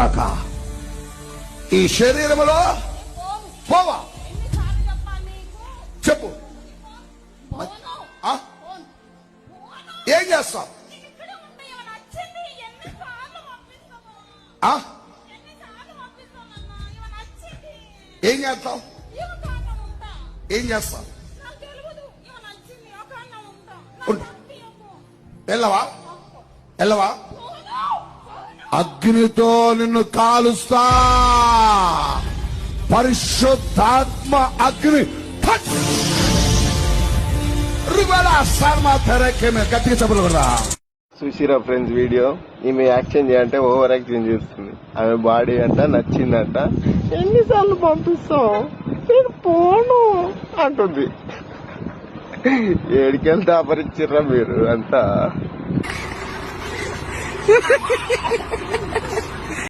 కొరక ఈ శరీరములో పోవా. చెప్పు, ఏం చేస్తావు? ఏం చేస్తావు? ఏం చేస్తావు? వెళ్ళవా? వెళ్ళవా? అగ్నితో నిన్ను కాలుస్తా. పరిశుద్ధాత్మ అగ్ని గట్టిగా చెప్పలు కూడా. చూసిరా ఫ్రెండ్స్ వీడియో, ఈమె యాక్షన్ చేయంటే ఓవర్ యాక్షన్ చేస్తుంది. ఆమె బాడీ అంట నచ్చిందంట. ఎన్నిసార్లు పంపిస్తాం, నేను పోను అంటుంది. ఏడికెళ్తే అపరిచిర్రా మీరు అంతా.